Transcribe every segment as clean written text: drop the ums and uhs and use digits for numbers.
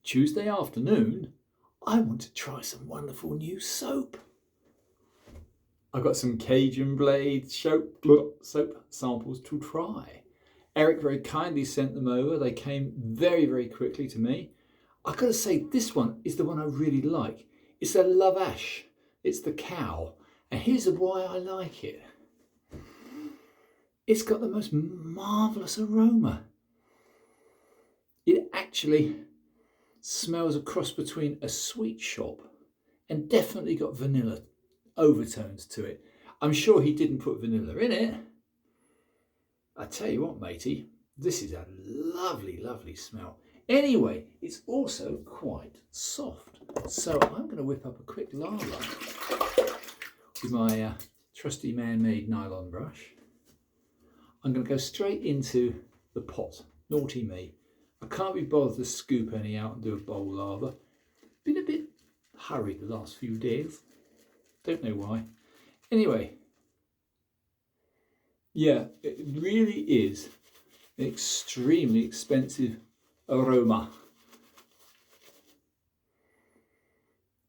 Tuesday afternoon, I want to try some wonderful new soap. I've got some Cajun Blade soap samples to try. Eric very kindly sent them over. They came very, very quickly to me. I've got to say, this one is the one I really like. It's a Vache. It's the cow. And here's why I like it. It's got the most marvellous aroma. It actually smells a cross between a sweet shop and definitely got vanilla overtones to it. I'm sure he didn't put vanilla in it. I tell you what, matey, this is a lovely, lovely smell. Anyway, it's also quite soft. So I'm going to whip up a quick lather with my trusty man-made nylon brush. I'm going to go straight into the pot. Naughty me. I can't be bothered to scoop any out and do a bowl lather. Been a bit hurried the last few days. Don't know why. Anyway, yeah, it really is an extremely expensive aroma.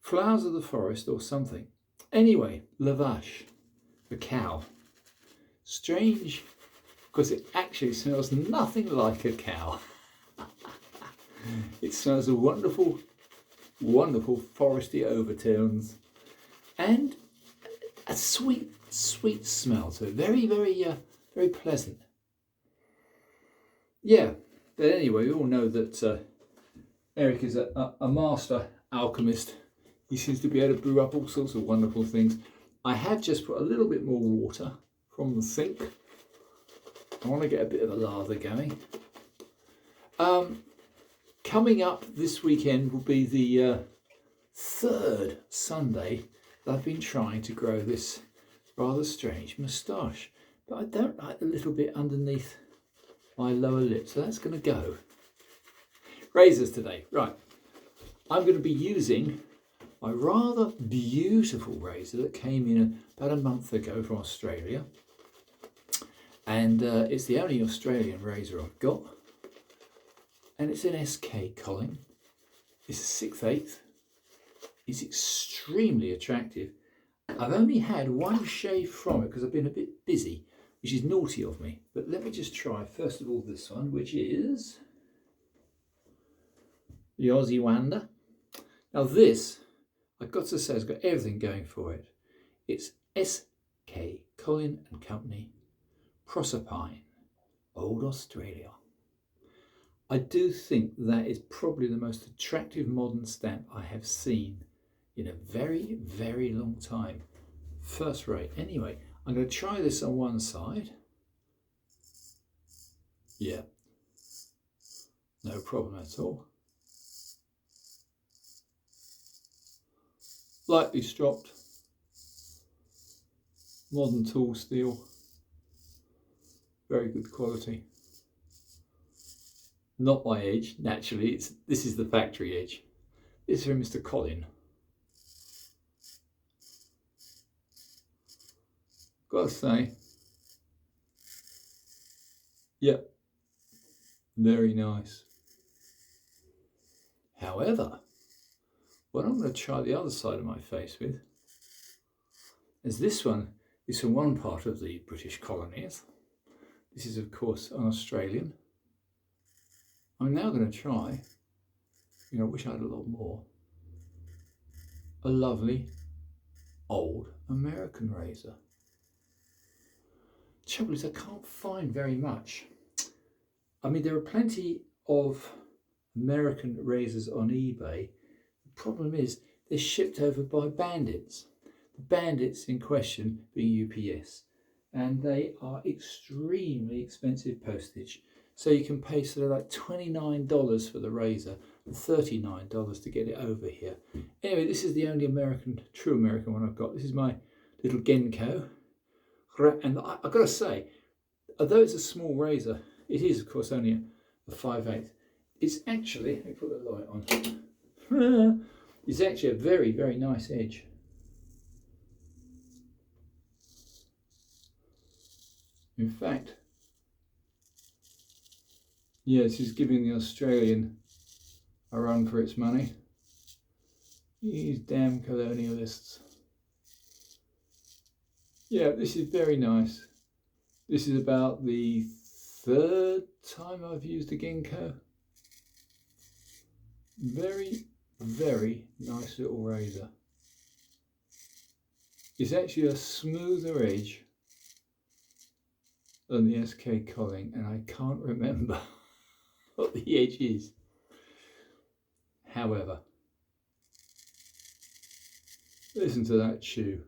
Flowers of the forest or something. Anyway, Vache, the cow. Strange, because it actually smells nothing like a cow. It smells of wonderful, wonderful foresty overtones and a sweet, sweet smell to it. Very, very, very pleasant. Yeah, but anyway, we all know that Eric is a master alchemist. He seems to be able to brew up all sorts of wonderful things. I have just put a little bit more water from the sink. I want to get a bit of a lather going. Coming up this weekend will be the third Sunday that I've been trying to grow this rather strange moustache. But I don't like the little bit underneath my lower lip, so that's going to go. Razors today. Right. I'm going to be using my rather beautiful razor that came in about a month ago from Australia. And it's the only Australian razor I've got. And it's an S.K.Colling. It's a 6/8. It's extremely attractive. I've only had one shave from it because I've been a bit busy, which is naughty of me. But let me just try, first of all, this one, which is the Aussie Wonder. Now this, I've got to say, has got everything going for it. It's S.K.Colling and Company, Proserpine, Old Australia. I do think that is probably the most attractive modern stamp I have seen in a very, very long time. First rate. Anyway, I'm going to try this on one side. Yeah, no problem at all. Lightly stropped, modern tool steel, very good quality. Not my edge, naturally. This is the factory edge. This is from S.K.Colling. Gotta say, yep, very nice. However, what I'm going to try the other side of my face with is this one is from one part of the British colonies. This is, of course, an Australian. I'm now going to try, I wish I had a lot more, a lovely old American razor. The trouble is I can't find very much. I mean, there are plenty of American razors on eBay. The problem is they're shipped over by bandits. The bandits in question being UPS. And they are extremely expensive postage. So you can pay sort of like $29 for the razor and $39 to get it over here. Anyway, this is the only true American one I've got. This is my little Genco. And I've got to say, although it's a small razor, it is of course only a 5/8. It's actually, let me put the light on. It's actually a very, very nice edge. In fact, yeah, this is giving the Australian a run for its money. These damn colonialists. Yeah, this is very nice. This is about the third time I've used a Genco. Very, very nice little razor. It's actually a smoother edge than the S.K.Colling, and I can't remember what the edge is. However, listen to that chew.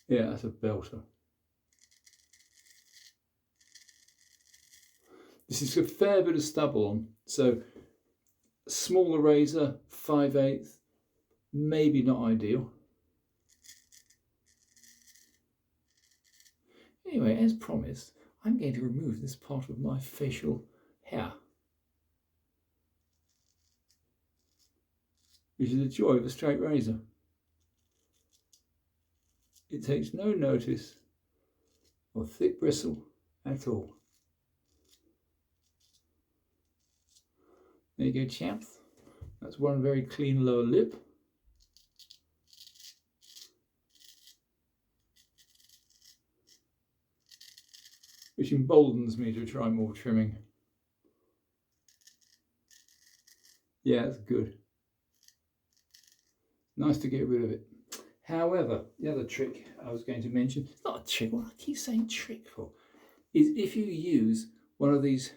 Yeah, that's a belter. This is a fair bit of stubble on, so smaller razor, 5/8, maybe not ideal. Anyway, as promised, I'm going to remove this part of my facial hair, which is the joy of a straight razor. It takes no notice of thick bristle at all. There you go, chaps. That's one very clean lower lip. Which emboldens me to try more trimming. Yeah, that's good. Nice to get rid of it. However, the other trick I was going to mention, not a trick, what I keep saying trick for, is if you use one of these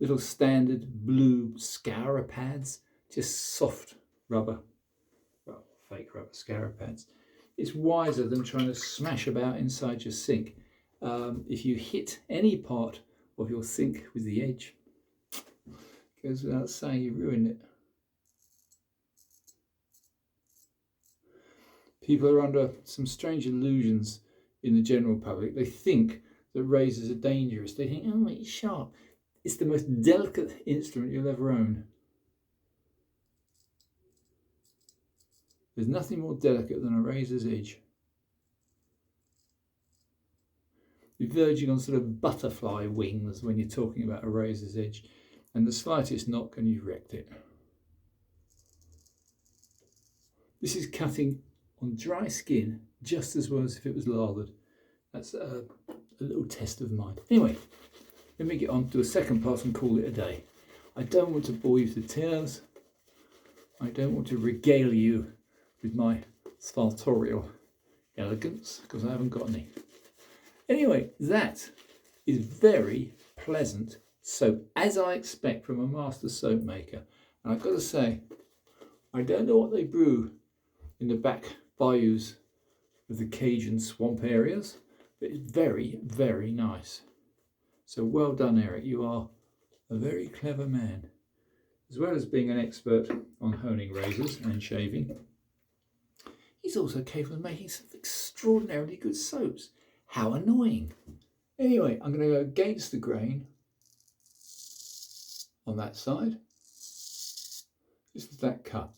little standard blue scourer pads, just soft rubber, well, fake rubber scourer pads, it's wiser than trying to smash about inside your sink. If you hit any part of your sink with the edge, it goes without saying you ruined it. People are under some strange illusions in the general public. They think that razors are dangerous. They think, oh, it's sharp. It's the most delicate instrument you'll ever own. There's nothing more delicate than a razor's edge. You're verging on sort of butterfly wings when you're talking about a razor's edge, and the slightest knock and you've wrecked it. This is cutting on dry skin just as well as if it was lathered. That's a little test of mine. Anyway, let me get on to a second part and call it a day. I don't want to bore you to tears. I don't want to regale you with my sartorial elegance, because I haven't got any. Anyway, that is very pleasant soap, as I expect from a master soap maker. And I've got to say, I don't know what they brew in the back bayous of the Cajun swamp areas, but it's very, very nice. So well done, Eric. You are a very clever man. As well as being an expert on honing razors and shaving, he's also capable of making some extraordinarily good soaps. How annoying. Anyway, I'm going to go against the grain on that side. This is that cut.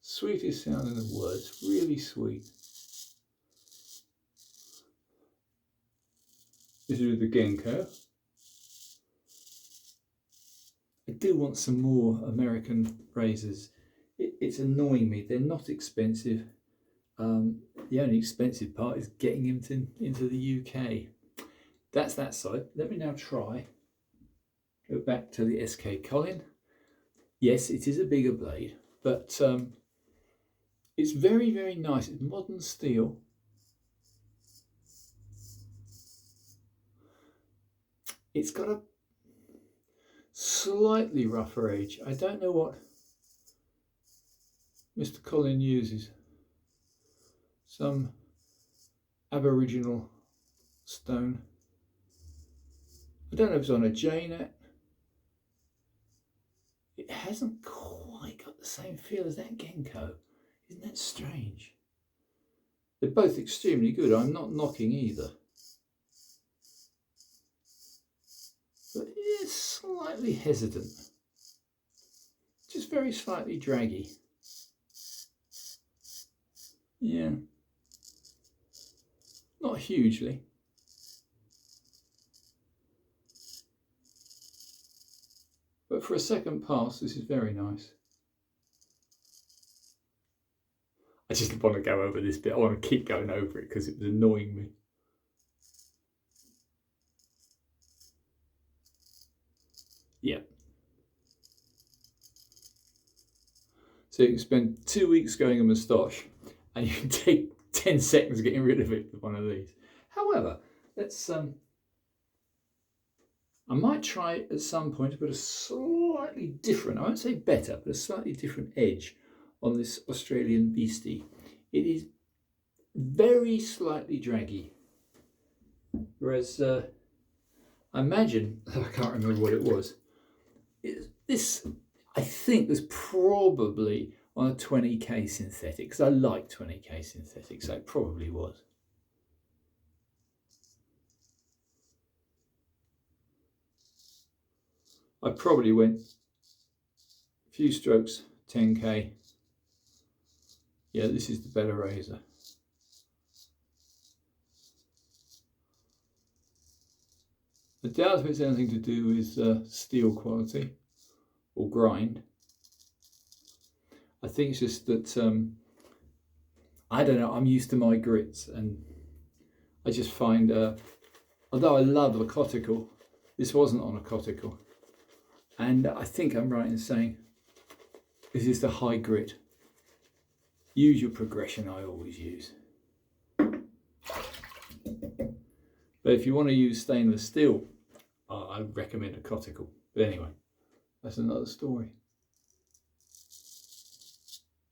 Sweetest sound in the world. It's really sweet. This is with the Genco. I do want some more American razors. It's annoying me. They're not expensive. The only expensive part is getting them into the UK. That's that side. Let me now try. Go back to the S.K.Colling. Yes, it is a bigger blade, but it's very, very nice. It's modern steel. It's got a slightly rougher edge. I don't know what Mr. Colin uses. Some Aboriginal stone. I don't know if it's on a J-net. It hasn't quite got the same feel as that Genco. Isn't that strange? They're both extremely good. I'm not knocking either. But it's slightly hesitant. Just very slightly draggy. Yeah. Not hugely. But for a second pass, this is very nice. I just want to go over this bit. I want to keep going over it because it was annoying me. Yeah. So you can spend 2 weeks growing a moustache and you can take 10 seconds getting rid of it with one of these. However, let's I might try at some point to put a slightly different, I won't say better, but a slightly different edge on this Australian beastie. It is very slightly draggy, whereas I imagine, I can't remember what it was, this I think was probably on a 20k synthetic, because I like 20k synthetic, so it probably was. I probably went a few strokes, 10k. Yeah, this is the better razor. I doubt if it's anything to do with steel quality or grind. I think it's just that, I don't know, I'm used to my grits, and I just find, although I love a cotical, this wasn't on a cotical. And I think I'm right in saying this is the high grit. Use your progression, I always use. But if you want to use stainless steel, I recommend a cotical. But anyway, that's another story.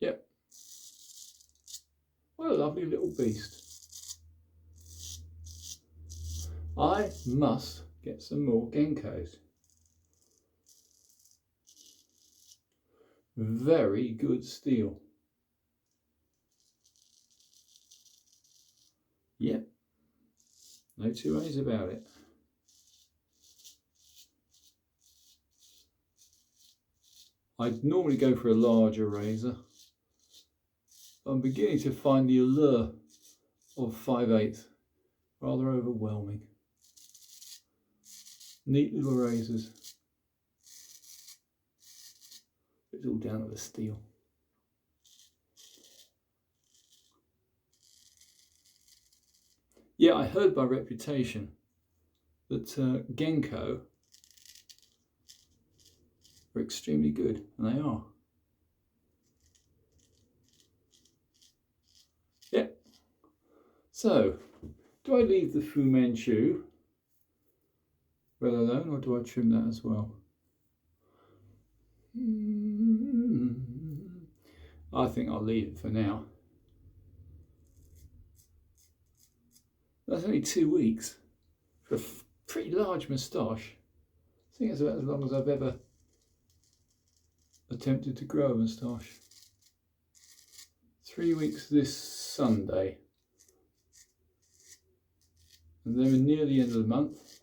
Yep. What a lovely little beast. I must get some more Gencos. Very good steel. Yep. No two ways about it. I'd normally go for a larger razor. I'm beginning to find the allure of 5/8 rather overwhelming. Neat little razors. It's all down to the steel. Yeah, I heard by reputation that Genco are extremely good, and they are. Yeah. So, do I leave the Fu Manchu well alone, or do I trim that as well? I think I'll leave it for now. That's only 2 weeks for a pretty large moustache. I think it's about as long as I've ever attempted to grow a moustache. 3 weeks this Sunday. And then we're near the end of the month.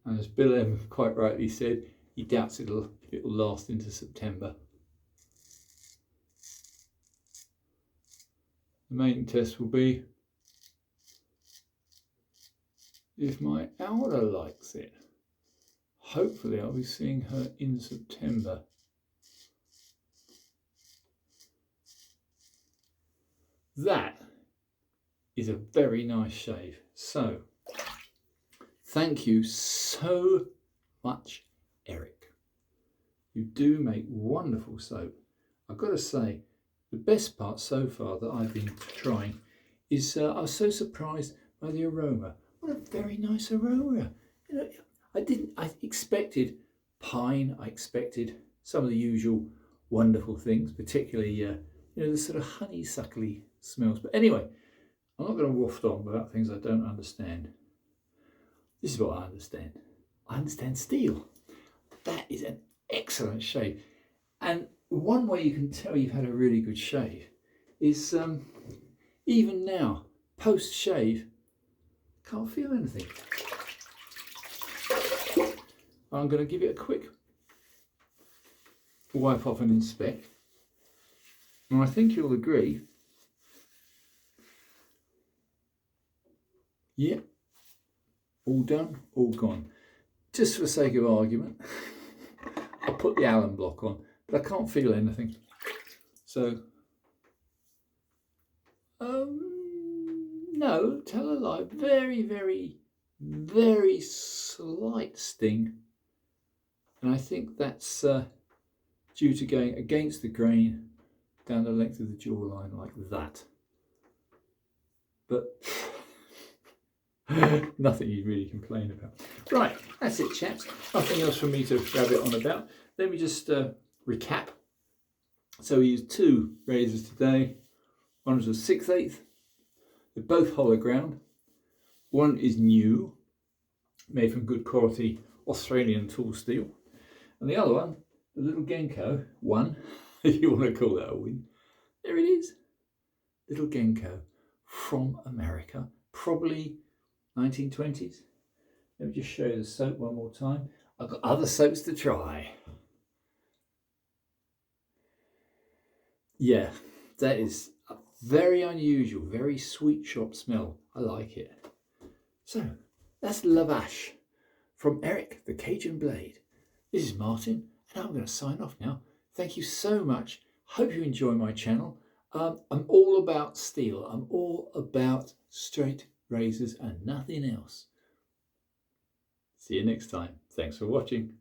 And as Bill M quite rightly said, he doubts it'll last into September. The main test will be if my Alda likes it. Hopefully I'll be seeing her in September. That is a very nice shave. So, thank you so much, Eric. You do make wonderful soap. I've got to say, the best part so far that I've been trying is I was so surprised by the aroma. What a very nice aroma. You know, I expected pine, I expected some of the usual wonderful things, particularly, you know, the sort of honeysuckly smells. But anyway, I'm not going to waft on about things I don't understand. This is what I understand. I understand steel. That is an excellent shave. And one way you can tell you've had a really good shave is even now, post-shave, can't feel anything. I'm going to give it a quick wipe off and inspect. And I think you'll agree, yeah, all done, all gone. just for the sake of argument, I'll put the Allen block on, but I can't feel anything. So, no, tell a lie. Very, very, very slight sting. And I think that's due to going against the grain down the length of the jawline like that. But nothing you'd really complain about. Right, that's it, chaps. Nothing else for me to rabbit on about. Let me just recap. So we used 2 razors today. One was a 6/8. They're both hollow ground. One is new, made from good quality Australian tool steel. And the other one, the little Genco one, if you want to call that a win. There it is. Little Genco from America, probably 1920s. Let me just show you the soap one more time. I've got other soaps to try. Yeah, that is a very unusual, very sweet shop smell. I like it. So that's Vache from Eric the Cajun Blade. This is Martin, and I'm going to sign off now. Thank you so much. Hope you enjoy my channel. I'm all about steel. I'm all about straight razors and nothing else. See you next time. Thanks for watching.